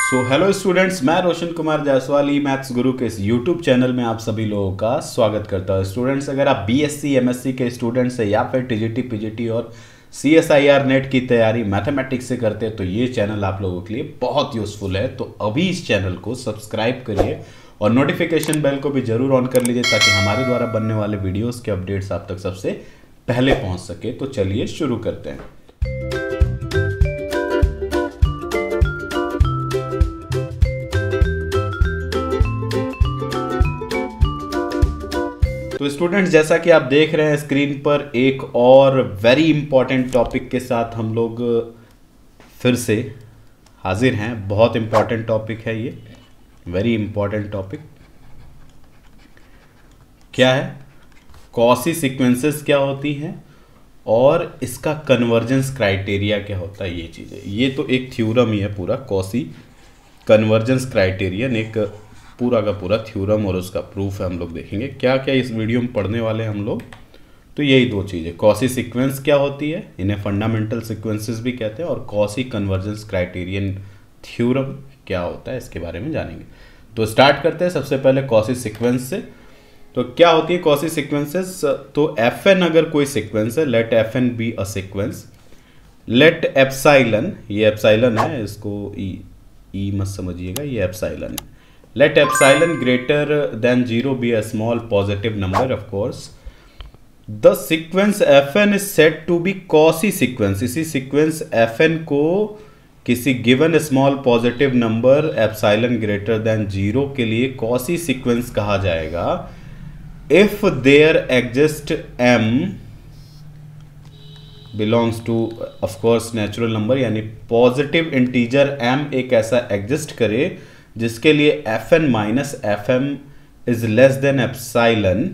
Hello students, मैं रोशन कुमार जायसवाल ई maths गुरु के इस यूट्यूब चैनल में आप सभी लोगों का स्वागत करता हूं। स्टूडेंट्स, अगर आप बीएससी एमएससी के स्टूडेंट्स हैं या फिर टीजीटी पीजीटी और सीएसआईआर नेट की तैयारी मैथमेटिक्स से करते हैं तो ये चैनल आप लोगों के लिए बहुत यूजफुल है। तो अभी इस चैनल को सब्सक्राइब करिए और नोटिफिकेशन बेल को भी जरूर ऑन कर लीजिए ताकि हमारे द्वारा बनने वाले वीडियोज़ के अपडेट्स आप तक सबसे पहले पहुँच सके। तो चलिए शुरू करते हैं। तो स्टूडेंट्स, जैसा कि आप देख रहे हैं स्क्रीन पर, एक और वेरी इंपॉर्टेंट टॉपिक के साथ हम लोग फिर से हाजिर हैं। बहुत इंपॉर्टेंट टॉपिक है ये, वेरी इंपॉर्टेंट टॉपिक। क्या है? कॉसी सीक्वेंसेस क्या होती हैं और इसका कन्वर्जेंस क्राइटेरिया क्या होता है, ये चीज़ें। ये तो एक थ्योरम ही है पूरा, कॉसी कन्वर्जेंस क्राइटेरियन, एक पूरा का पूरा थ्योरम और उसका प्रूफ है। हम लोग देखेंगे क्या क्या इस वीडियो में पढ़ने वाले हैं हम लोग। तो यही दो चीज़ें, कॉसी सीक्वेंस क्या होती है, इन्हें फंडामेंटल सीक्वेंसेस भी कहते हैं, और कॉसी कन्वर्जेंस क्राइटेरियन थ्योरम क्या होता है, इसके बारे में जानेंगे। तो स्टार्ट करते हैं सबसे पहले कॉसी सीक्वेंस से। तो क्या होती है कॉसी सीक्वेंसेस? तो एफएन अगर कोई सीक्वेंस है, let f n be a sequence, let epsilon, ये एप्साइलन है, इसको ई मत समझिएगा, ये एप्साइलन है। Let epsilon greater than 0 be a small positive number, of course. The sequence fn is said to be Cauchy sequence. इसी sequence fn को किसी given small positive number epsilon greater than 0 के लिए Cauchy sequence कहा जाएगा if there exist m belongs to of course natural number, यानी positive integer m एक ऐसा exist करे जिसके लिए fn minus fm is less than epsilon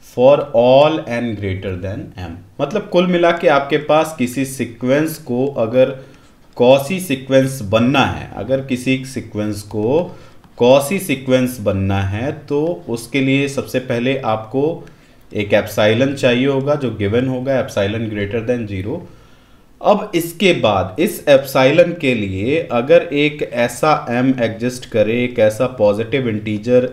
for all n greater than m। मतलब कुल मिला के आपके पास किसी सीक्वेंस को अगर कॉसी सीक्वेंस बनना है, अगर किसी सीक्वेंस को कॉसी सीक्वेंस बनना है तो उसके लिए सबसे पहले आपको एक एप्साइलन चाहिए होगा जो गिवन होगा, एप्साइलन ग्रेटर देन 0। अब इसके बाद इस एप्साइलन के लिए अगर एक ऐसा m एग्जिस्ट करे, एक ऐसा पॉजिटिव इंटीजर,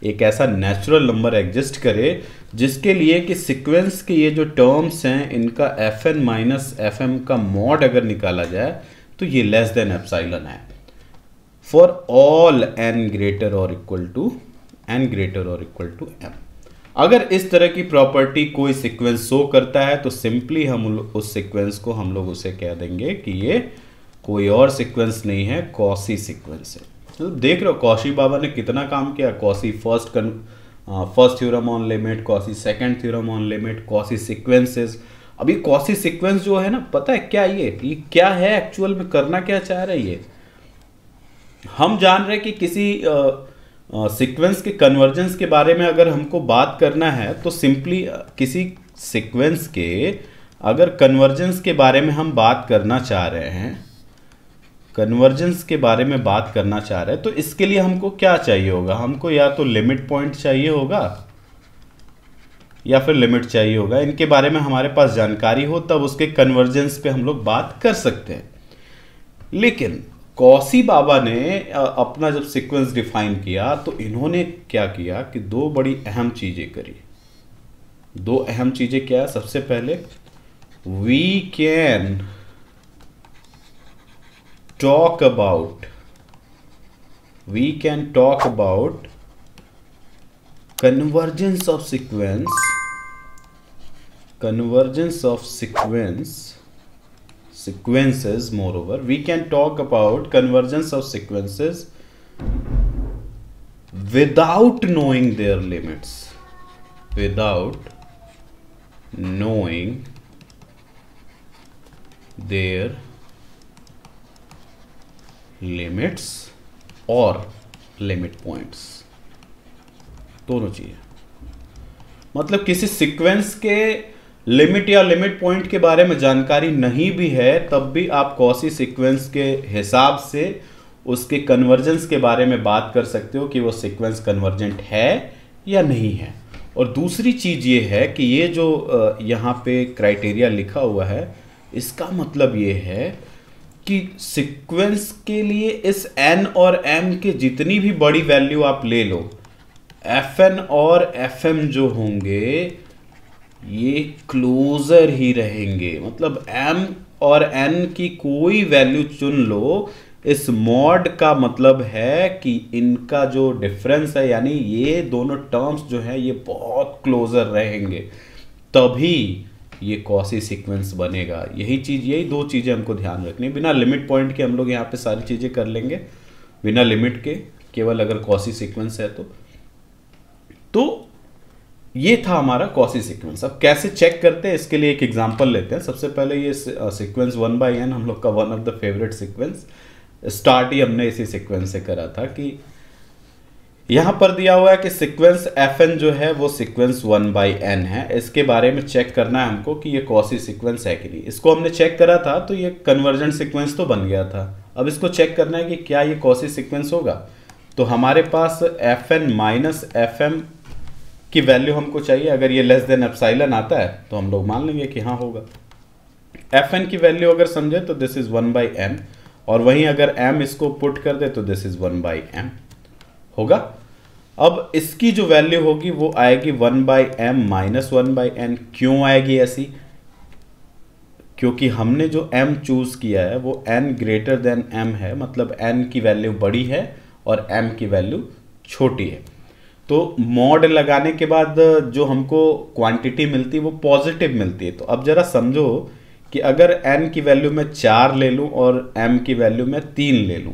एक ऐसा नेचुरल नंबर एग्जिस्ट करे जिसके लिए कि सीक्वेंस के ये जो टर्म्स हैं इनका fn माइनस fm का मॉड अगर निकाला जाए तो ये लेस देन एप्साइलन है फॉर ऑल n ग्रेटर और इक्वल टू m। अगर इस तरह की प्रॉपर्टी कोई सीक्वेंस शो करता है तो सिंपली हम उस सीक्वेंस को हम लोग उसे कह देंगे कि ये कोई और सीक्वेंस नहीं है, कॉसी सीक्वेंस है। तो देख रहे हो कॉशी बाबा ने कितना काम किया। Quasi first theorem on limit, quasi second theorem on limit, quasi sequences. अभी कॉसी सीक्वेंस जो है ना, पता है क्या ये क्या है एक्चुअल में, करना क्या चाह रहा है ये? हम जान रहे हैं कि किसी सीक्वेंस के कन्वर्जेंस के बारे में अगर हमको बात करना है तो सिंपली किसी सीक्वेंस के अगर कन्वर्जेंस के बारे में हम बात करना चाह रहे हैं, कन्वर्जेंस के बारे में बात करना चाह रहे हैं तो इसके लिए हमको क्या चाहिए होगा? हमको या तो लिमिट पॉइंट चाहिए होगा या फिर लिमिट चाहिए होगा। इनके बारे में हमारे पास जानकारी हो तब उसके कन्वर्जेंस पे हम लोग बात कर सकते हैं। लेकिन कॉसी बाबा ने अपना जब सीक्वेंस डिफाइन किया तो इन्होंने क्या किया कि दो बड़ी अहम चीजें करी। दो अहम चीजें क्या है? सबसे पहले we can talk about convergence of sequences. Moreover, we can talk about convergence of sequences without knowing their limits, without knowing their limits और limit points, दोनों चीजें। मतलब किसी सीक्वेंस के लिमिट या लिमिट पॉइंट के बारे में जानकारी नहीं भी है तब भी आप कॉसी सीक्वेंस के हिसाब से उसके कन्वर्जेंस के बारे में बात कर सकते हो कि वो सीक्वेंस कन्वर्जेंट है या नहीं है। और दूसरी चीज़ ये है कि ये जो यहाँ पे क्राइटेरिया लिखा हुआ है इसका मतलब ये है कि सीक्वेंस के लिए इस n और m के जितनी भी बड़ी वैल्यू आप ले लो, fn और fm जो होंगे ये क्लोजर ही रहेंगे। मतलब m और n की कोई वैल्यू चुन लो, इस मॉड का मतलब है कि इनका जो डिफरेंस है, यानी ये दोनों टर्म्स जो हैं ये बहुत क्लोजर रहेंगे, तभी ये कॉसी सीक्वेंस बनेगा। यही दो चीज़ें हमको ध्यान रखनी। बिना लिमिट पॉइंट के हम लोग यहाँ पे सारी चीज़ें कर लेंगे, बिना लिमिट के, केवल अगर कॉसी सीक्वेंस है तो ये था हमारा कॉसी सीक्वेंस। अब कैसे चेक करते हैं, इसके लिए एक एग्जांपल लेते हैं। सबसे पहले ये सीक्वेंस 1/n हम लोग का one of the favourite sequence, start ही हमने इसी सीक्वेंस से करा था कि यहां पर दिया हुआ है कि सीक्वेंस fn जो है वो सीक्वेंस 1/n है। इसके बारे में चेक करना है हमको कि ये कॉसी सीक्वेंस है कि नहीं। इसको हमने चेक करा था तो ये कन्वर्जेंट सीक्वेंस तो बन गया था। अब इसको चेक करना है कि क्या ये कॉसी सीक्वेंस होगा। तो हमारे पास fn माइनस fm की वैल्यू हमको चाहिए। अगर ये लेस देन एप्सिलॉन आता है तो हम लोग मान लेंगे कि हाँ होगा। fn की वैल्यू अगर समझे तो दिस इज 1/n, और वहीं अगर m इसको पुट कर दे तो दिस इज 1/m होगा। अब इसकी जो वैल्यू होगी वो आएगी 1/m माइनस 1/n। क्यों आएगी ऐसी? क्योंकि हमने जो m चूज किया है वो n ग्रेटर देन m है, मतलब n की वैल्यू बड़ी है और m की वैल्यू छोटी है। तो मॉड लगाने के बाद जो हमको क्वांटिटी मिलती है वो पॉजिटिव मिलती है। तो अब जरा समझो कि अगर n की वैल्यू मैं 4 ले लूं और m की वैल्यू मैं 3 ले लूं,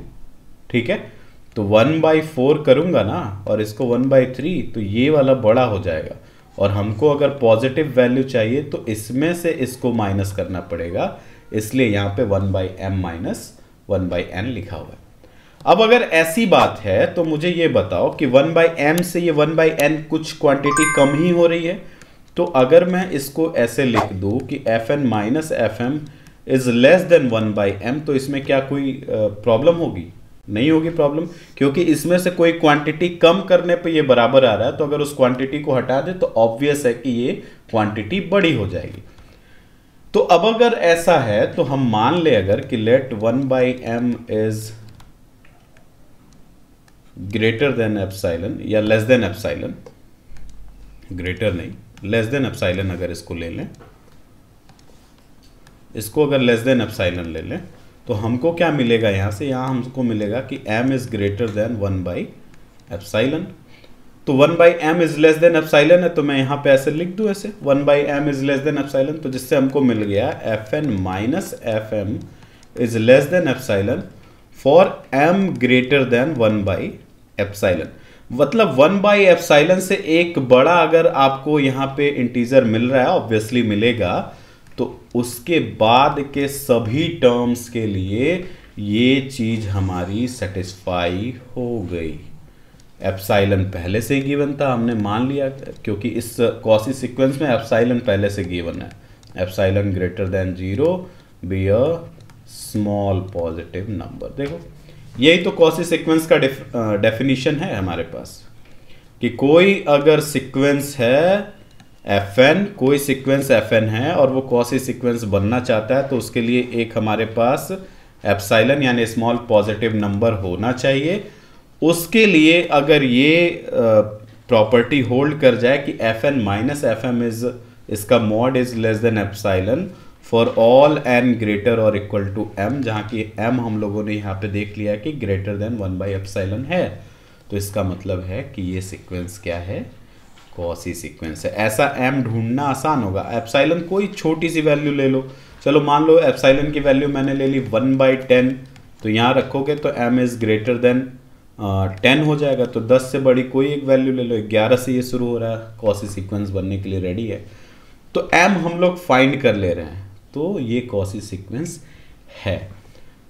ठीक है, तो 1/4 करूंगा ना और इसको 1/3, तो ये वाला बड़ा हो जाएगा। और हमको अगर पॉजिटिव वैल्यू चाहिए तो इसमें से इसको माइनस करना पड़ेगा, इसलिए यहाँ पे 1/m माइनस 1/n लिखा हुआ है। अब अगर ऐसी बात है तो मुझे ये बताओ कि 1/m से ये 1/n कुछ क्वांटिटी कम ही हो रही है। तो अगर मैं इसको ऐसे लिख दूं कि fn minus fm is less then 1/m, तो इसमें क्या कोई प्रॉब्लम होगी? नहीं होगी प्रॉब्लम, क्योंकि इसमें से कोई क्वांटिटी कम करने पे ये बराबर आ रहा है। तो अगर उस क्वांटिटी को हटा दे तो ऑब्वियस है कि ये क्वांटिटी बड़ी हो जाएगी। तो अब अगर ऐसा है तो हम मान ले अगर कि let 1/m is greater than epsilon या लेस देन एप्सिलॉन, ग्रेटर नहीं लेस देन एप्सिलॉन, अगर इसको ले लें, इसको अगर लेस देन एप्सिलॉन ले लें तो हमको क्या मिलेगा यहाँ से? यहाँ हमको मिलेगा कि m इज ग्रेटर देन 1/एप्सिलॉन। तो 1/m is less than epsilon है, तो मैं यहाँ पे ऐसे लिख दूँ ऐसे 1/m is less than epsilon, तो जिससे हमको मिल गया fn minus fm is less than epsilon for m greater than 1/एप्सिलॉन। मतलब 1/एप्सिलॉन से एक बड़ा अगर आपको यहाँ पे इंटीजर मिल रहा है, ऑब्वियसली मिलेगा, तो उसके बाद के सभी टर्म्स के लिए ये चीज हमारी सेटिस्फाई हो गई। एप्सिलॉन पहले से गिवन था, हमने मान लिया, क्योंकि इस कॉसी सीक्वेंस में एप्सिलॉन पहले से गिवन है। Epsilon greater than 0 be a small positive number. देखो यही तो कॉसी सीक्वेंस का डेफिनेशन है हमारे पास, कि कोई अगर सीक्वेंस है fn, कोई सीक्वेंस fn है और वो कॉसी सीक्वेंस बनना चाहता है, तो उसके लिए एक हमारे पास एप्सिलॉन यानी स्मॉल पॉजिटिव नंबर होना चाहिए। उसके लिए अगर ये प्रॉपर्टी होल्ड कर जाए कि fn माइनस fm इज, इसका mod is less than epsilon for all n greater और इक्वल टू m, जहाँ की m हम लोगों ने यहाँ पे देख लिया कि ग्रेटर देन 1/एप्सिलॉन है, तो इसका मतलब है कि ये सीक्वेंस क्या है? कॉसी सीक्वेंस है। ऐसा m ढूंढना आसान होगा। एप्सिलॉन कोई छोटी सी वैल्यू ले लो, चलो मान लो एप्सिलॉन की वैल्यू मैंने ले ली 1/10, तो यहाँ रखोगे तो m इज ग्रेटर देन 10 हो जाएगा। तो 10 से बड़ी कोई एक वैल्यू ले लो, 11 से ये शुरू हो रहा है, कॉसी सीक्वेंस बनने के लिए रेडी है। तो m हम लोग फाइंड कर ले रहे हैं, तो ये कॉसी सीक्वेंस है।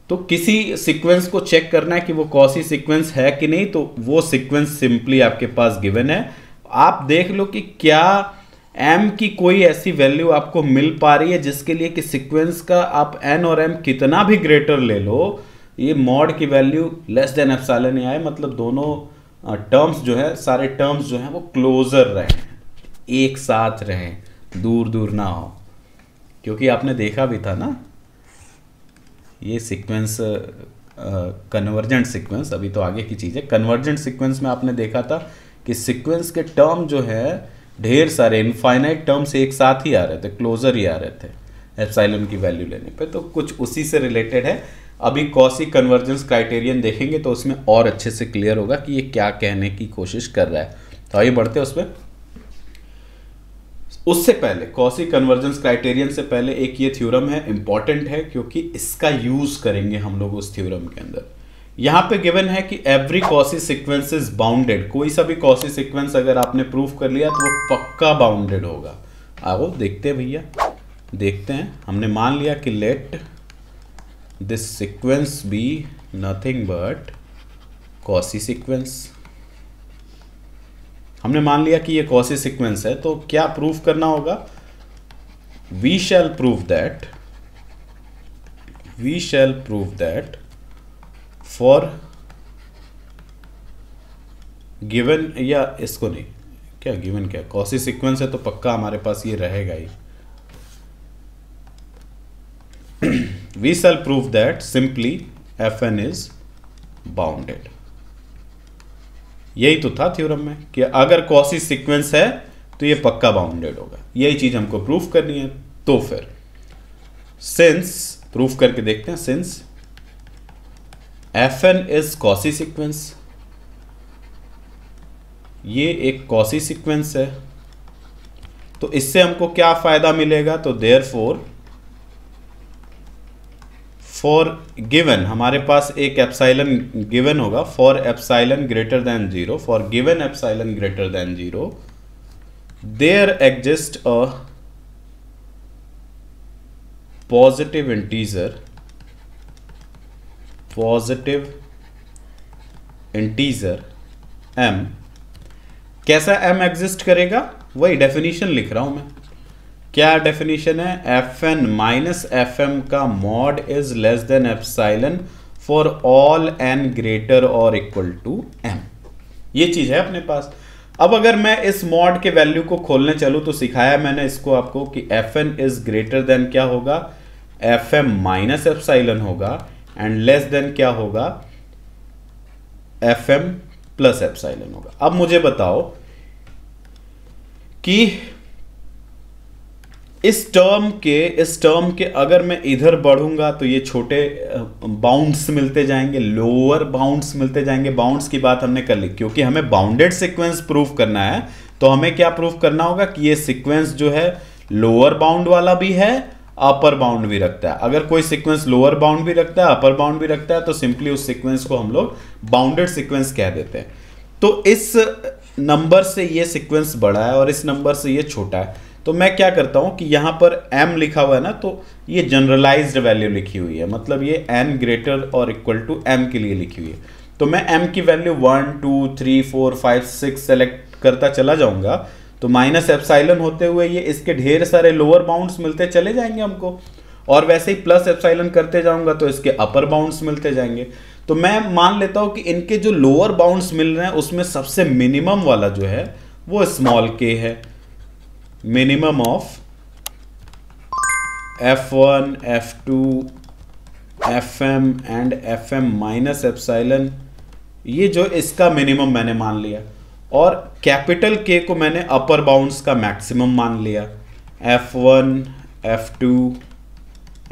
तो किसी सीक्वेंस को चेक करना है कि वो कॉसी सीक्वेंस है कि नहीं, तो वो सीक्वेंस सिंपली आपके पास गिवन है। आप देख लो कि क्या m की कोई ऐसी वैल्यू आपको मिल पा रही है जिसके लिए कि सीक्वेंस का आप n और m कितना भी ग्रेटर ले लो, ये मॉड की वैल्यू लेस देन एप्सिलॉन ही आए, मतलब दोनों टर्म्स जो है, सारे टर्म्स जो हैं वो क्लोजर रहें, एक साथ रहें, दूर दूर ना हो। क्योंकि आपने देखा भी था ना ये सीक्वेंस कन्वर्जेंट सीक्वेंस, अभी तो आगे की चीज़ है। कन्वर्जेंट सीक्वेंस में आपने देखा था कि सीक्वेंस के टर्म जो है ढेर सारे इनफाइनाइट टर्म्स एक साथ ही आ रहे थे, क्लोजर ही आ रहे थे एप्सिलॉन की वैल्यू लेने पे, तो कुछ उसी से रिलेटेड है। अभी कॉसी कन्वर्जेंस क्राइटेरियन देखेंगे तो उसमें और अच्छे से क्लियर होगा कि ये क्या कहने की कोशिश कर रहा है। तो आइए बढ़ते हैं उसमें। उससे पहले कॉसी कन्वर्जेंस क्राइटेरियन से पहले एक ये थ्योरम है, इंपॉर्टेंट है क्योंकि इसका यूज करेंगे हम लोग उस थ्योरम के अंदर। यहां पे गिवन है कि every Cauchy sequence is bounded. कोई सा भी कॉसी सीक्वेंस अगर आपने प्रूफ कर लिया तो वो पक्का बाउंडेड होगा। आओ देखते हैं भैया, देखते हैं। हमने मान लिया कि let this sequence be nothing but quasi sequence. हमने मान लिया कि ये कॉसी सीक्वेंस है, तो क्या प्रूफ करना होगा? We shall prove that for given, या इसको नहीं, क्या गिवन क्या, कॉसी सीक्वेंस है तो पक्का हमारे पास ये रहेगा ही। We shall prove that simply Fn is bounded. यही तो था थ्योरम में कि अगर कॉसी सीक्वेंस है तो ये पक्का बाउंडेड होगा। यही चीज हमको प्रूफ करनी है। तो फिर सिंस, प्रूफ करके देखते हैं, since Fn is Cauchy sequence, ये एक कॉसी सीक्वेंस है, तो इससे हमको क्या फायदा मिलेगा? तो देयरफॉर फॉर गिवन, हमारे पास एक एप्सिलॉन गिवन होगा, for epsilon greater than 0, for given epsilon greater than 0 there exist a positive integer m। कैसा m एग्जिस्ट करेगा? वही डेफिनेशन लिख रहा हूं मैं। क्या डेफिनेशन है? Fn माइनस Fm का mod is less than epsilon for all n greater और इक्वल टू m। ये चीज है अपने पास। अब अगर मैं इस मॉड के वैल्यू को खोलने चलूं तो सिखाया मैंने इसको आपको कि Fn इज ग्रेटर देन क्या होगा? Fm माइनस एप्सिलॉन होगा, एंड लेस देन क्या होगा? Fm प्लस एप्सिलॉन होगा। अब मुझे बताओ कि इस टर्म के अगर मैं इधर बढ़ूंगा तो ये छोटे बाउंड्स मिलते जाएंगे, लोअर बाउंड्स मिलते जाएंगे। बाउंड्स की बात हमने कर ली, क्योंकि हमें बाउंडेड सीक्वेंस प्रूफ करना है तो हमें क्या प्रूफ करना होगा कि ये सीक्वेंस जो है लोअर बाउंड वाला भी है, अपर बाउंड भी रखता है। अगर कोई सीक्वेंस लोअर बाउंड भी रखता है, अपर बाउंड भी रखता है, तो सिंपली उस सीक्वेंस को हम लोग बाउंडेड सीक्वेंस कह देते हैं। तो इस नंबर से ये सीक्वेंस बड़ा है और इस नंबर से ये छोटा है, तो मैं क्या करता हूं कि यहां पर m लिखा हुआ है ना, तो ये जनरलाइज्ड वैल्यू लिखी हुई है, मतलब ये n ग्रेटर और इक्वल टू m के लिए लिखी हुई है। तो मैं m की वैल्यू 1 2 3 4 5 6 सेलेक्ट करता चला जाऊंगा, तो माइनस एप्सिलॉन होते हुए ये इसके ढेर सारे लोअर बाउंड्स मिलते चले जाएंगे हमको, और वैसे ही प्लस एप्सिलॉन करते जाऊंगा तो इसके अपर बाउंड्स मिलते जाएंगे। तो मैं मान लेता हूं कि इनके जो लोअर बाउंड्स मिल रहे हैं उसमें सबसे मिनिमम वाला जो है वो स्मॉल k है। Minimum of F1, F2, Fm and Fm minus epsilon, ये जो इसका मिनिमम मैंने मान लिया, और कैपिटल K को मैंने अपर बाउंड्स का मैक्सिमम मान लिया। F1, F2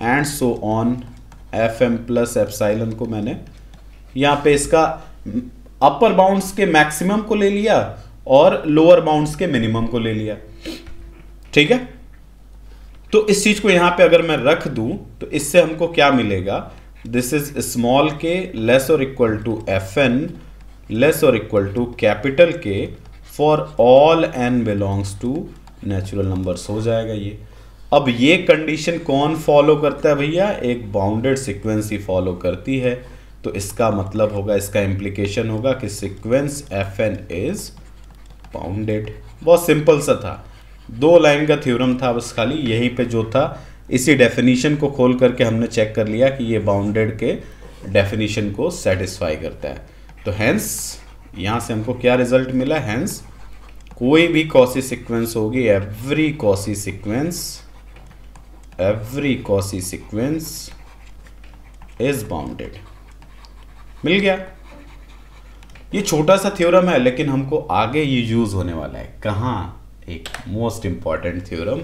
and so on Fm plus epsilon को मैंने यहाँ पे इसका अपर बाउंड्स के मैक्सिमम को ले लिया और लोअर बाउंड्स के मिनिमम को ले लिया। ठीक है, तो इस चीज को यहां पे अगर मैं रख दूं तो इससे हमको क्या मिलेगा? This is small k less और इक्वल टू Fn लेस और equal to capital K for all n belongs to natural numbers हो जाएगा ये। अब ये कंडीशन कौन फॉलो करता है भैया? एक बाउंडेड सीक्वेंस ही फॉलो करती है। तो इसका मतलब होगा, इसका इंप्लीकेशन होगा कि सीक्वेंस Fn इज बाउंडेड। बहुत सिंपल सा था, 2 लाइन का थ्योरम था बस, खाली यहीं पे जो था इसी डेफिनेशन को खोल करके हमने चेक कर लिया कि ये बाउंडेड के डेफिनेशन को सेटिस्फाई करता है। तो हेंस यहाँ से हमको क्या रिजल्ट मिला? हेंस कोई भी कॉसी सीक्वेंस होगी, every Cauchy sequence is bounded. मिल गया। ये छोटा सा थ्योरम है लेकिन हमको आगे ये यूज होने वाला है। कहाँ? एक most important theorem,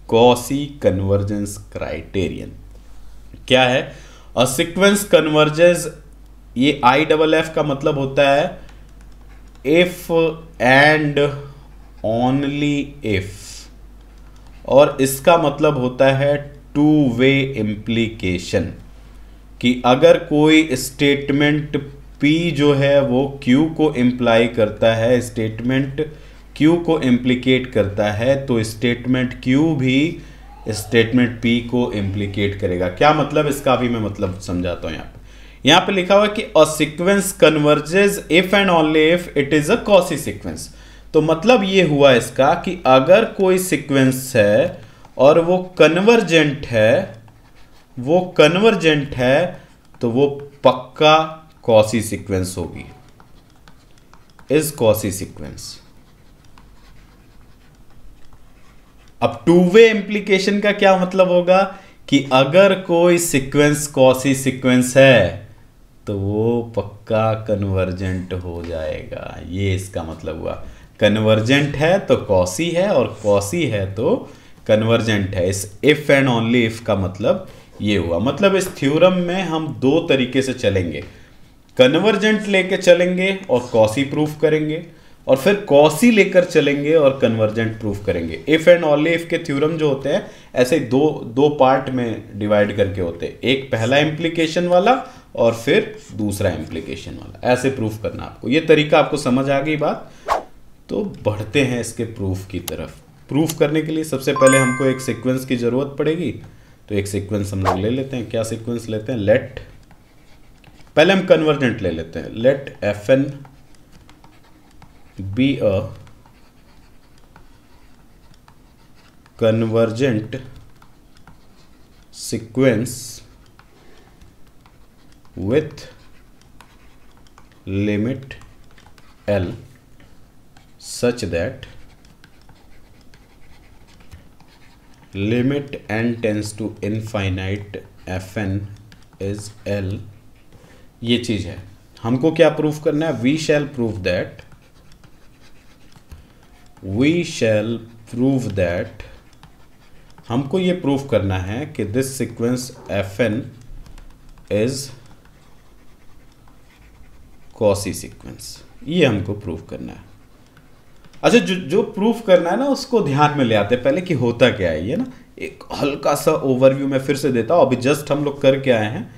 quasi convergence criterion. क्या है? अ सीक्वेंस कन्वर्जेस, ये IFF का मतलब होता है इफ एंड ओनली इफ, और इसका मतलब होता है टू वे इम्प्लीकेशन, कि अगर कोई स्टेटमेंट P जो है वो Q को इम्प्लाई करता है, स्टेटमेंट Q को इम्प्लीकेट करता है, तो स्टेटमेंट Q भी स्टेटमेंट P को इम्प्लीकेट करेगा। क्या मतलब? इसका भी मैं मतलब समझाता हूं। यहाँ पे लिखा हुआ है कि a sequence converges if and only if it is a quasi sequence. तो मतलब ये हुआ इसका कि अगर कोई सीक्वेंस है और वो कन्वर्जेंट है तो वो पक्का कॉसी सीक्वेंस होगी, इज कॉसी सीक्वेंस। अब टू वे इम्प्लीकेशन का क्या मतलब होगा कि अगर कोई सीक्वेंस कॉसी सीक्वेंस है तो वो पक्का कन्वर्जेंट हो जाएगा। ये इसका मतलब हुआ। कन्वर्जेंट है तो कॉसी है और कॉसी है तो कन्वर्जेंट है। इस इफ एंड ओनली इफ का मतलब ये हुआ। मतलब इस थ्योरम में हम दो तरीके से चलेंगे, कन्वर्जेंट लेके चलेंगे और कॉसी प्रूफ करेंगे, और फिर कॉसी लेकर चलेंगे और कन्वर्जेंट प्रूफ करेंगे। इफ एंड ओनली इफ के थ्योरम जो होते हैं ऐसे दो पार्ट में डिवाइड करके होते हैं, एक पहला इम्प्लीकेशन वाला और फिर दूसरा इम्प्लीकेशन वाला। ऐसे प्रूफ करना आपको। ये तरीका आपको समझ आ गई बात? तो बढ़ते हैं इसके प्रूफ की तरफ। प्रूफ करने के लिए सबसे पहले हमको एक सीक्वेंस की जरूरत पड़ेगी। तो एक सीक्वेंस हम लोग ले लेते हैं। क्या सीक्वेंस लेते हैं? लेट, पहले हम कन्वर्जेंट ले लेते हैं। Let Fn be a convergent sequence with limit L such that limit n tends to infinite Fn is L। ये चीज है। हमको क्या प्रूफ करना है? we shall prove that हमको ये प्रूफ करना है कि this sequence Fn is Cauchy sequence. ये हमको प्रूफ करना है। अच्छा, जो प्रूफ करना है ना उसको ध्यान में ले आते हैं पहले कि होता क्या है। ये ना एक हल्का सा ओवरव्यू मैं फिर से देता हूं। अभी जस्ट हम लोग करके आए हैं।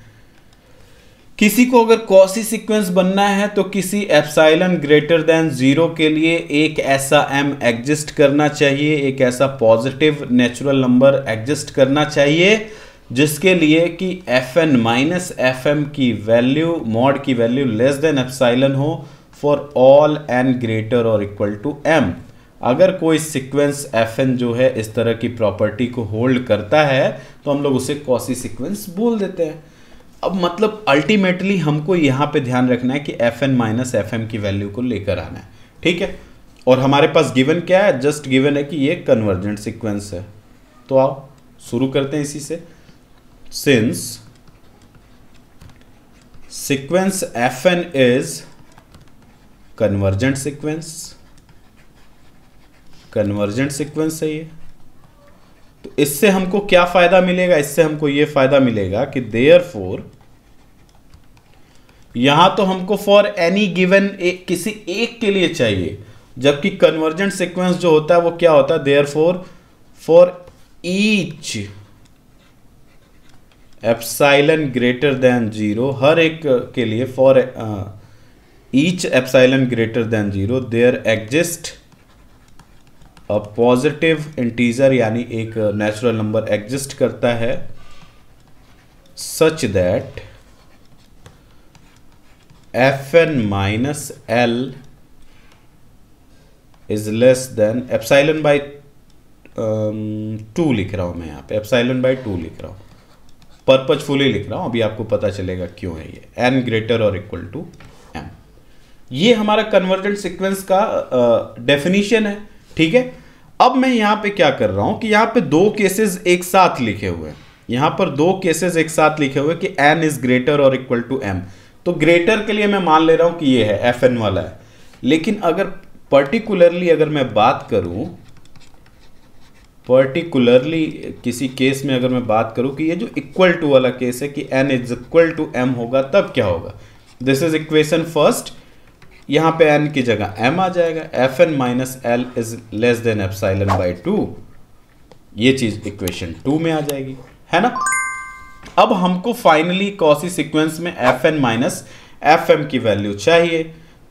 किसी को अगर कॉसी सीक्वेंस बनना है तो किसी एप्सिलॉन ग्रेटर देन 0 के लिए एक ऐसा m एग्जिस्ट करना चाहिए, एक ऐसा पॉजिटिव नेचुरल नंबर एग्जिस्ट करना चाहिए जिसके लिए कि Fn माइनस Fm की वैल्यू, मॉड की वैल्यू लेस देन एप्सिलॉन हो फॉर ऑल n ग्रेटर और इक्वल टू m। अगर कोई सीक्वेंस Fn जो है इस तरह की प्रॉपर्टी को होल्ड करता है तो हम लोग उसे कॉसी सीक्वेंस बोल देते हैं। अब मतलब अल्टीमेटली हमको यहाँ पे ध्यान रखना है कि Fn माइनस Fm की वैल्यू को लेकर आना है, ठीक है। और हमारे पास गिवन क्या है? जस्ट गिवन है कि ये कन्वर्जेंट सीक्वेंस है। तो आओ शुरू करते हैं इसी से। Since sequence Fn is convergent sequence है ये, तो इससे हमको क्या फायदा मिलेगा? इससे हमको ये फायदा मिलेगा कि देयरफॉर यहां तो हमको फॉर एनी गिवन किसी एक के लिए चाहिए, जबकि कन्वर्जेंट सीक्वेंस जो होता है वो क्या होता है? Therefore for each epsilon greater than 0, हर एक के लिए for each epsilon greater than 0 there exist a positive integer, यानी एक नेचुरल नंबर एग्जिस्ट करता है such that Fn minus L is less than epsilon by 2 लिख रहा हूं मैं। यहाँ पे एप्सिलॉन बाई 2 लिख रहा हूं, पर्पजफुली लिख रहा हूं। अभी आपको पता चलेगा क्यों है ये। n ग्रेटर और इक्वल टू m, ये हमारा कन्वर्जेंट सीक्वेंस का डेफिनेशन है, ठीक है। अब मैं यहां पे क्या कर रहा हूं कि यहां पे दो केसेस एक साथ लिखे हुए हैं। यहां पर दो केसेस एक साथ लिखे हुए कि n इज ग्रेटर और इक्वल टू m। तो ग्रेटर के लिए मैं मान ले रहा हूं कि ये है fn वाला है, लेकिन अगर पर्टिकुलरली अगर मैं बात करूं, पर्टिकुलरली किसी केस में अगर मैं बात करूं कि ये जो इक्वल टू वाला केस है कि n is equal to m होगा, तब क्या होगा? दिस इज इक्वेशन फर्स्ट, यहां पे n की जगह m आ जाएगा, fn minus l is less than epsilon by 2, ये चीज इक्वेशन 2 में आ जाएगी, है ना। अब हमको फाइनली कॉसी सीक्वेंस में fn माइनस fm की वैल्यू चाहिए,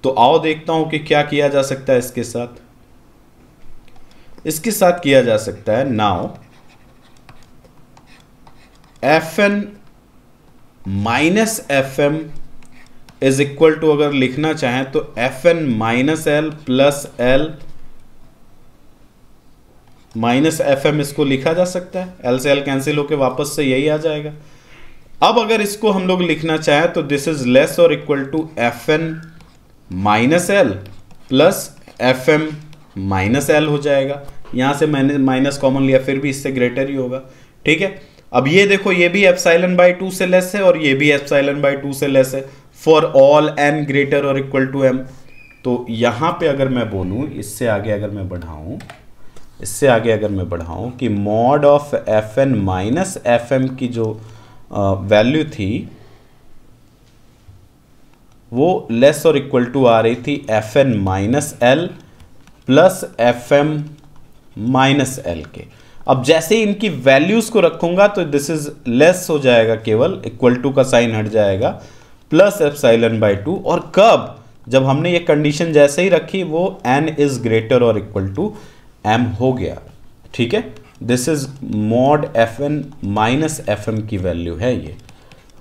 तो आओ देखता हूं कि क्या किया जा सकता है इसके साथ। इसके साथ किया जा सकता है, now fn minus fm is equal to, अगर लिखना चाहें तो fn minus l plus l minus fm, इसको लिखा जा सकता है, l से l कैंसिल होके वापस से यही आ जाएगा। अब अगर इसको हम लोग लिखना चाहें तो दिस इज लेस और equal to fn minus l plus fm minus l हो जाएगा। यहां से मैंने माइनस कॉमन लिया, फिर भी इससे ग्रेटर ही होगा, ठीक है। अब ये देखो, ये भी एप्सिलॉन बाई 2 से लेस है और ये भी एप्सिलॉन बाई 2 से लेस है फॉर ऑल n ग्रेटर और इक्वल टू m। तो यहां पे अगर मैं बोलूं, इससे आगे अगर मैं बढ़ाऊं, इससे आगे अगर मैं बढ़ाऊं कि mod of fn minus fm की जो वैल्यू थी वो लेस और इक्वल टू आ रही थी fn minus l plus fm minus l के। अब जैसे ही इनकी वैल्यूज को रखूंगा तो दिस इज लेस हो जाएगा, केवल इक्वल टू का साइन हट जाएगा, प्लस एप्सिलॉन बाई 2। और कब? जब हमने ये कंडीशन जैसे ही रखी वो n इज ग्रेटर और इक्वल टू m हो गया, ठीक है। This is mod fn minus fm की वैल्यू है ये।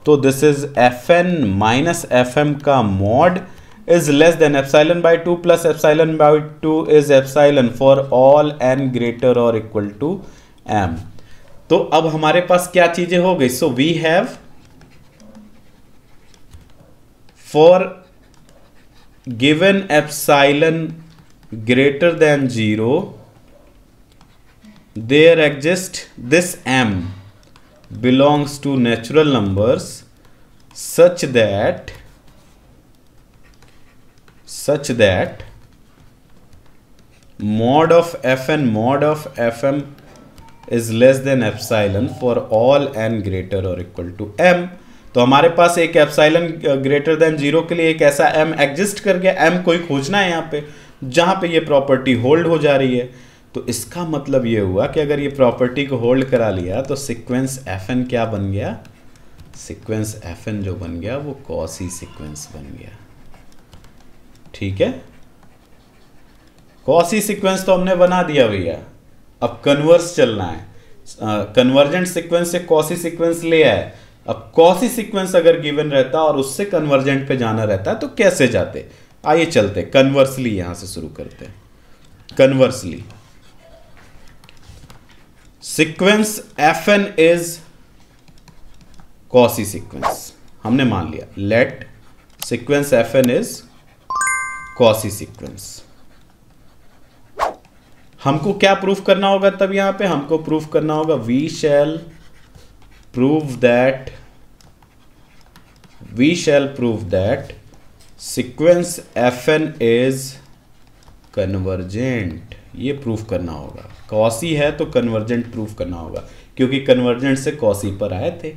तो this is fn minus fm का mod is less than epsilon by 2 plus epsilon by 2 is epsilon for all n greater or equal to m। तो अब हमारे पास क्या चीजें हो गई? So we have for given epsilon greater than 0 there exists this m belongs to natural numbers such that mod of fm is less than epsilon for all n greater or equal to m। तो हमारे पास एक epsilon greater than 0 के लिए एक ऐसा m exist कर गया। m कोई खोजना है यहाँ पे जहां पे ये प्रॉपर्टी होल्ड हो जा रही है। तो इसका मतलब ये हुआ कि अगर ये प्रॉपर्टी को होल्ड करा लिया तो सीक्वेंस fn क्या बन गया? सीक्वेंस fn जो बन गया वो कॉसी सीक्वेंस बन गया, ठीक है। कॉसी सीक्वेंस तो हमने बना दिया भैया, अब कन्वर्स चलना है। कन्वर्जेंट सीक्वेंस से कॉसी सीक्वेंस ले आए। अब कॉसी सीक्वेंस अगर गिवन रहता और उससे कन्वर्जेंट पे जाना रहता तो कैसे जाते? आइए चलते कन्वर्सली, यहां से शुरू करते हैं। Conversely sequence fn is Cauchy sequence, हमने मान लिया। Let sequence fn is Cauchy sequence. हमको क्या प्रूफ करना होगा? तब यहां पे हमको प्रूफ करना होगा we shall prove that sequence fn is convergent. ये प्रूफ करना होगा। कॉसी है तो कन्वर्जेंट प्रूफ करना होगा, क्योंकि कन्वर्जेंट से कॉसी पर आए थे।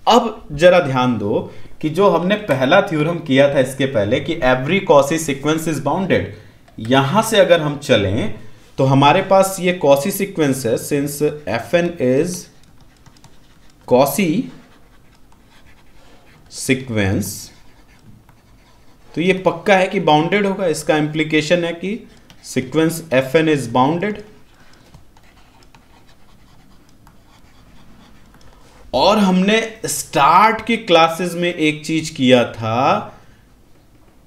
अब जरा ध्यान दो कि जो हमने पहला थ्योरम किया था इसके पहले कि every Cauchy sequence is bounded, यहां से अगर हम चलें तो हमारे पास ये कॉसी सीक्वेंस है। Since fn is Cauchy sequence, तो ये पक्का है कि बाउंडेड होगा। इसका इंप्लीकेशन है कि सीक्वेंस fn इज बाउंडेड। और हमने स्टार्ट के क्लासेस में एक चीज किया था,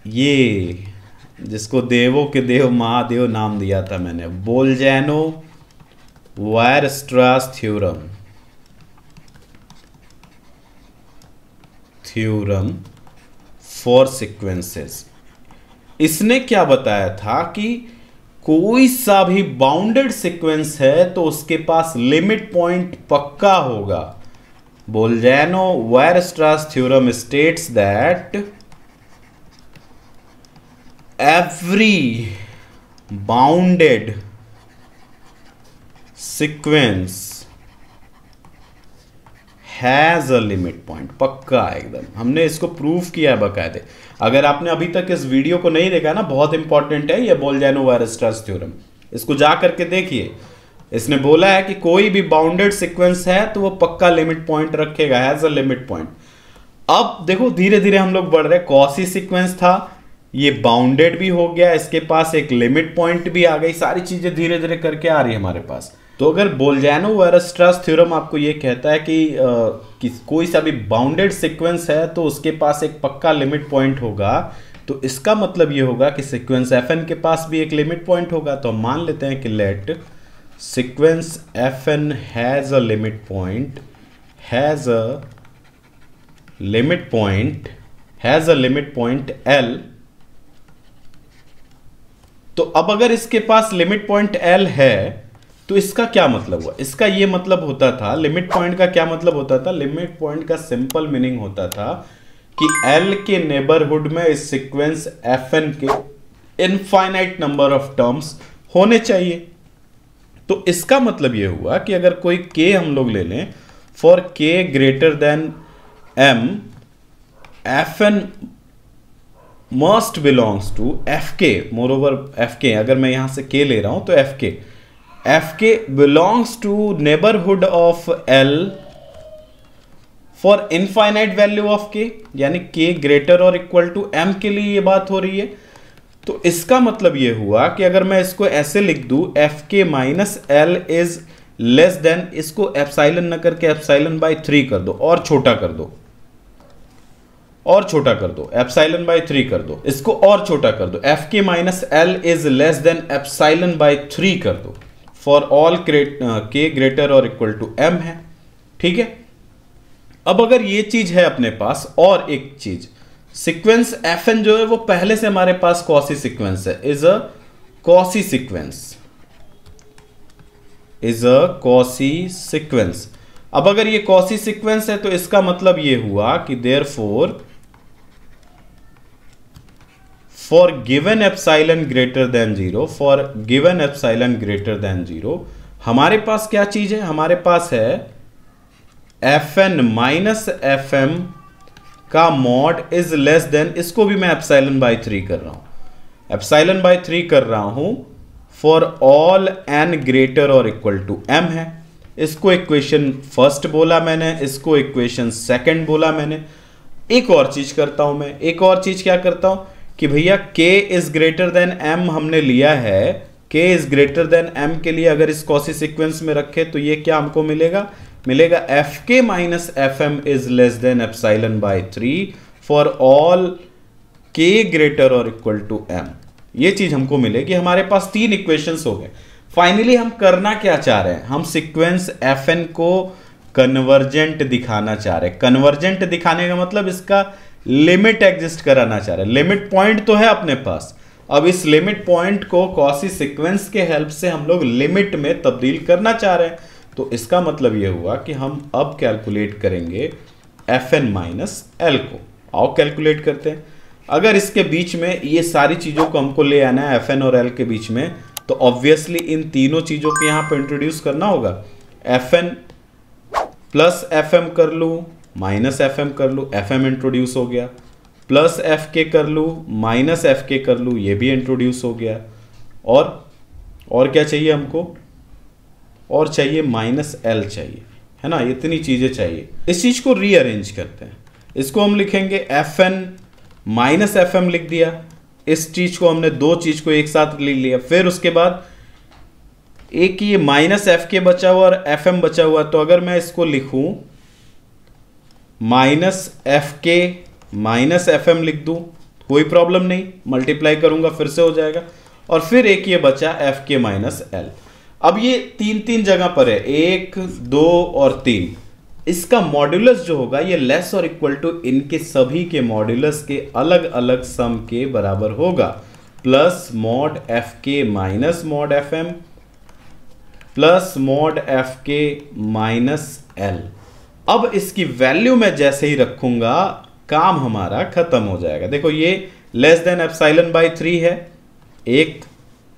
ये जिसको देवों के देव महादेव नाम दिया था मैंने, बोल्जेनो वायरस्ट्रास थ्योरम फॉर सीक्वेंसेस। इसने क्या बताया था कि कोई सा भी बाउंडेड सीक्वेंस है तो उसके पास लिमिट पॉइंट पक्का होगा। Bolzano-Weierstrass theorem states that every bounded sequence has a limit point. पक्का एकदम, हमने इसको प्रूव किया है बकायदे। अगर आपने अभी तक इस वीडियो को नहीं देखा ना, बहुत इंपॉर्टेंट है ये बोल्जानो-वायरस्ट्रास थ्योरम, इसको जा करके देखिए। इसने बोला है कि कोई भी बाउंडेड सीक्वेंस है तो वो पक्का लिमिट पॉइंट रखेगा, हैज अ लिमिट पॉइंट। अब देखो धीरे धीरे हम लोग बढ़ रहे, कॉसी सीक्वेंस था, ये बाउंडेड भी हो गया, इसके पास एक लिमिट पॉइंट भी आ गई, सारी चीजें धीरे धीरे करके आ रही है हमारे पास। तो अगर बोल्जानो-वायरस्ट्रास थ्योरम आपको ये कहता है कि कोई सा भी बाउंडेड सीक्वेंस है तो उसके पास एक पक्का लिमिट पॉइंट होगा, तो इसका मतलब ये होगा कि सीक्वेंस fn के पास भी एक लिमिट पॉइंट होगा। तो हम मान लेते हैं कि let sequence fn has a limit point, has a limit point L। तो अब अगर इसके पास लिमिट पॉइंट L है तो इसका क्या मतलब हुआ? इसका ये मतलब होता था, लिमिट पॉइंट का क्या मतलब होता था? लिमिट पॉइंट का सिंपल मीनिंग होता था कि L के नेबरहुड में इस सीक्वेंस fn के इनफाइनाइट नंबर ऑफ टर्म्स होने चाहिए। तो इसका मतलब ये हुआ कि अगर कोई k हम लोग ले लें, for k greater than m, fn must belongs to fk, moreover fk, अगर मैं यहां से k ले रहा हूं तो fk belongs to neighborhood of L for infinite value of k, यानी k ग्रेटर और इक्वल टू m के लिए ये बात हो रही है। तो इसका मतलब ये हुआ कि अगर मैं इसको ऐसे लिख दूं, fk minus L is less then, इसको एप्सिलॉन न करके एप्सिलॉन बाई 3 कर दो और छोटा कर दो, और छोटा कर दो, एप्सिलॉन बाई 3 कर दो, इसको और छोटा कर दो, fk minus L is less than epsilon by 3 कर दो, फॉर ऑल k ग्रेटर और इक्वल टू m है। ठीक है, अब अगर ये चीज है अपने पास, और एक चीज, सीक्वेंस fn जो है वो पहले से हमारे पास कॉसी सीक्वेंस है, इज अ कॉसी सीक्वेंस। अब अगर ये कॉसी सीक्वेंस है तो इसका मतलब ये हुआ कि therefore for given epsilon greater than 0, हमारे पास क्या चीज है? हमारे पास है fn माइनस fm का मॉड इज लेस देन, इसको भी मैं एप्सिलॉन बाई 3 कर रहा हूं, एप्सिलॉन बाई 3 कर रहा हूं फॉर ऑल n ग्रेटर और इक्वल टू m है। इसको इक्वेशन फर्स्ट बोला मैंने, इसको इक्वेशन सेकंड बोला मैंने। एक और चीज करता हूं मैं, एक और चीज क्या करता हूं कि भैया k is greater than m हमने लिया है, k is greater than m के लिए अगर इस कॉसी सीक्वेंस में रखे तो ये क्या हमको मिलेगा? मिलेगा fk minus fm is less than epsilon by 3 for all k greater और इक्वल टू m। ये चीज हमको मिलेगी। हमारे पास 3 इक्वेशंस हो गए। फाइनली हम करना क्या चाह रहे हैं? हम सीक्वेंस fn को कन्वर्जेंट दिखाना चाह रहे हैं। कन्वर्जेंट दिखाने का मतलब इसका लिमिट एग्जिस्ट कराना चाह रहे हैं। लिमिट पॉइंट तो है अपने पास, अब इस लिमिट पॉइंट को कॉसी सीक्वेंस के हेल्प से हम लोग लिमिट में तब्दील करना चाह रहे हैं। तो इसका मतलब यह हुआ कि हम अब कैलकुलेट करेंगे fn माइनस l को। आओ कैलकुलेट करते हैं। अगर इसके बीच में ये सारी चीजों को हमको ले आना है fn और l के बीच में, तो ऑब्वियसली इन तीनों चीजों को यहां पर इंट्रोड्यूस करना होगा। fn प्लस fm कर लू, माइनस fm कर लू, fm इंट्रोड्यूस हो गया, प्लस fk कर लू, माइनस fk कर लू, ये भी इंट्रोड्यूस हो गया। और क्या चाहिए हमको? और चाहिए माइनस l चाहिए, है ना? इतनी चीजें चाहिए। इस चीज को रीअरेंज करते हैं। इसको हम लिखेंगे fn माइनस fm लिख दिया। इस चीज को हमने दो चीज को एक साथ लिख लिया। फिर उसके बाद एक ये माइनस fk बचा हुआ और fm बचा हुआ, तो अगर मैं इसको लिखूं माइनस fk माइनस fm लिख दूं, कोई प्रॉब्लम नहीं, मल्टीप्लाई करूंगा फिर से हो जाएगा। और फिर एक ये बचा fk माइनस l। अब ये तीन जगह पर है, 1, 2 और 3। इसका मॉड्यूलस जो होगा ये लेस और इक्वल टू इनके सभी के मॉड्यूलस के अलग अलग सम के बराबर होगा, plus mod fk minus mod fm plus mod fk minus l। अब इसकी वैल्यू मैं जैसे ही रखूंगा काम हमारा खत्म हो जाएगा। देखो ये लेस देन एप्सिलॉन बाई 3 है एक,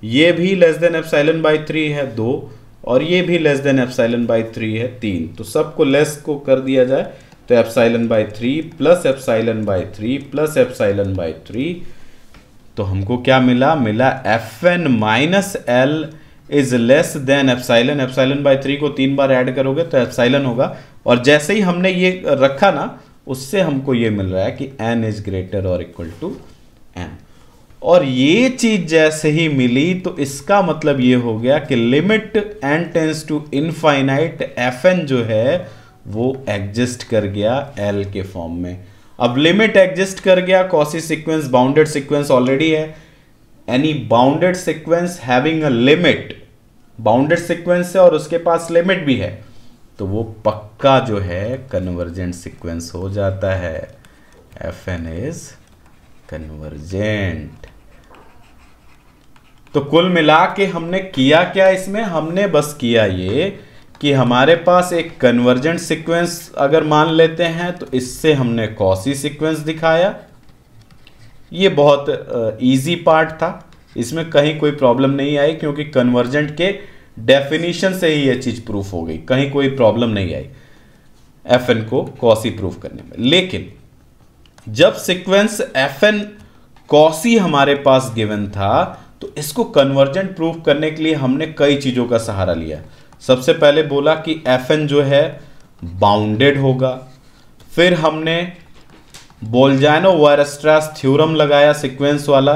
ये भी लेस देन एप्सिलॉन बाई 3 है 2, और ये भी लेस देन एप्सिलॉन बाई 3 है 3। तो सबको लेस को कर दिया जाए तो epsilon by 3 plus epsilon by 3 plus epsilon by 3, तो हमको क्या मिला, मिला Fn minus L is less than epsilon. Epsilon by 3 को 3 बार ऐड करोगे तो एप्सिलॉन होगा, और जैसे ही हमने ये रखा ना उससे हमको ये मिल रहा है कि n इज ग्रेटर और इक्वल टू n। और ये चीज जैसे ही मिली तो इसका मतलब ये हो गया कि limit n tends to infinite Fn जो है वो एग्जिस्ट कर गया L के फॉर्म में। अब लिमिट एग्जिस्ट कर गया, Cauchy sequence bounded sequence already है। Any bounded sequence having a limit, bounded sequence है और उसके पास लिमिट भी है, तो वो पक्का जो है कन्वर्जेंट सीक्वेंस हो जाता है। Fn is convergent. तो कुल मिला के हमने किया क्या इसमें, हमने बस किया ये कि हमारे पास एक कन्वर्जेंट सीक्वेंस अगर मान लेते हैं तो इससे हमने कॉसी सीक्वेंस दिखाया। ये बहुत इजी पार्ट था, इसमें कहीं कोई प्रॉब्लम नहीं आई क्योंकि कन्वर्जेंट के डेफिनेशन से ही ये चीज प्रूफ हो गई, कहीं कोई प्रॉब्लम नहीं आई Fn को कॉसी प्रूफ करने में। लेकिन जब सीक्वेंस Fn कॉसी हमारे पास गिवन था तो इसको कन्वर्जेंट प्रूफ करने के लिए हमने कई चीजों का सहारा लिया। सबसे पहले बोला कि Fn जो है बाउंडेड होगा, फिर हमने बोल्जानो-वायरस्ट्रास थ्योरम लगाया सीक्वेंस वाला,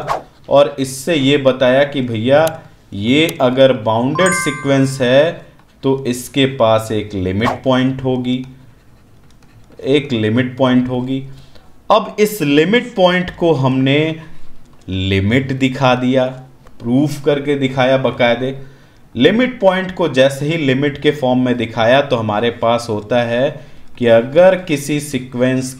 और इससे ये बताया कि भैया ये अगर बाउंडेड सीक्वेंस है तो इसके पास एक लिमिट पॉइंट होगी, एक लिमिट पॉइंट होगी। अब इस लिमिट पॉइंट को हमने लिमिट दिखा दिया, प्रूफ करके दिखाया बकायदे। लिमिट पॉइंट को जैसे ही लिमिट के फॉर्म में दिखाया तो हमारे पास होता है कि अगर किसी सीक्वेंस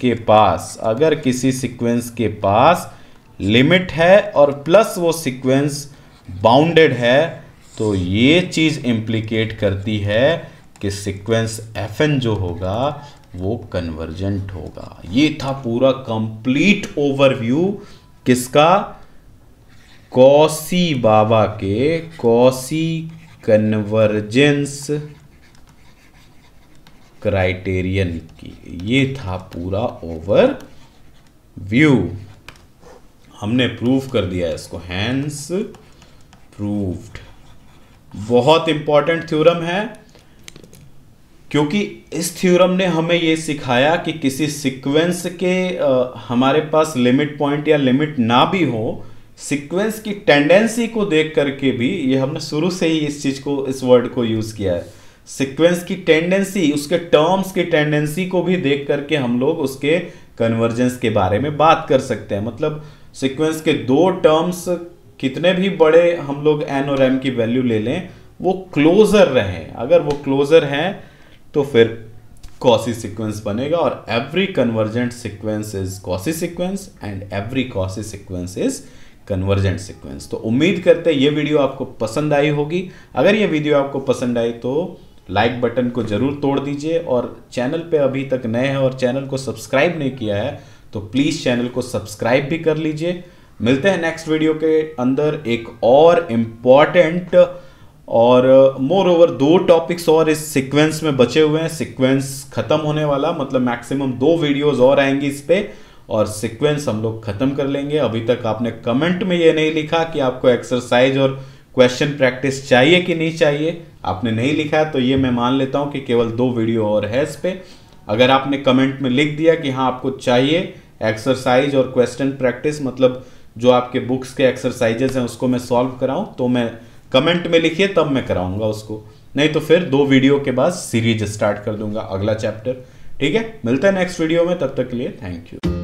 के पास लिमिट है और प्लस वो सीक्वेंस बाउंडेड है तो ये चीज इंप्लीकेट करती है कि सीक्वेंस Fn जो होगा वो कन्वर्जेंट होगा। ये था पूरा कंप्लीट ओवरव्यू किसका, कॉसी बाबा के कॉसी कन्वर्जेंस क्राइटेरियन की। ये था पूरा ओवरव्यू, हमने प्रूफ कर दिया इसको, हैंस प्रूव्ड। बहुत इंपॉर्टेंट थ्योरम है क्योंकि इस थ्योरम ने हमें यह सिखाया कि किसी सीक्वेंस के हमारे पास लिमिट पॉइंट या लिमिट ना भी हो, सीक्वेंस की टेंडेंसी को देख करके भी, ये हमने शुरू से ही इस चीज को, इस वर्ड को यूज किया है, सीक्वेंस की टेंडेंसी, उसके टर्म्स की टेंडेंसी को भी देख करके हम लोग उसके कन्वर्जेंस के बारे में बात कर सकते हैं। मतलब सीक्वेंस के दो टर्म्स कितने भी बड़े हम लोग n और m की वैल्यू ले लें, वो क्लोजर रहें, अगर वो क्लोजर हैं तो फिर कॉसी सीक्वेंस बनेगा। और every convergent sequence is Cauchy sequence and every Cauchy sequence is convergent sequence. तो उम्मीद करते हैं ये वीडियो आपको पसंद आई होगी। अगर ये वीडियो आपको पसंद आई तो लाइक बटन को जरूर तोड़ दीजिए, और चैनल पे अभी तक नए हैं और चैनल को सब्सक्राइब नहीं किया है तो प्लीज चैनल को सब्सक्राइब भी कर लीजिए। मिलते हैं नेक्स्ट वीडियो के अंदर एक और इम्पॉर्टेंट और मोर ओवर 2 टॉपिक्स और इस सीक्वेंस में बचे हुए हैं। सीक्वेंस खत्म होने वाला, मतलब मैक्सिमम 2 वीडियोस और आएंगी इस पे और सीक्वेंस हम लोग खत्म कर लेंगे। अभी तक आपने कमेंट में ये नहीं लिखा कि आपको एक्सरसाइज और क्वेश्चन प्रैक्टिस चाहिए कि नहीं चाहिए, आपने नहीं लिखा है तो ये मैं मान लेता हूं कि केवल 2 वीडियो और है इस पे। अगर आपने कमेंट में लिख दिया कि हाँ आपको चाहिए एक्सरसाइज और क्वेश्चन प्रैक्टिस, मतलब जो आपके बुक्स के एक्सरसाइजेस हैं उसको मैं सॉल्व कराऊं, तो मैं कमेंट में लिखिए तब मैं कराऊंगा उसको, नहीं तो फिर 2 वीडियो के बाद सीरीज स्टार्ट कर दूंगा, अगला चैप्टर। ठीक है, मिलता है नेक्स्ट वीडियो में, तब तक के लिए थैंक यू।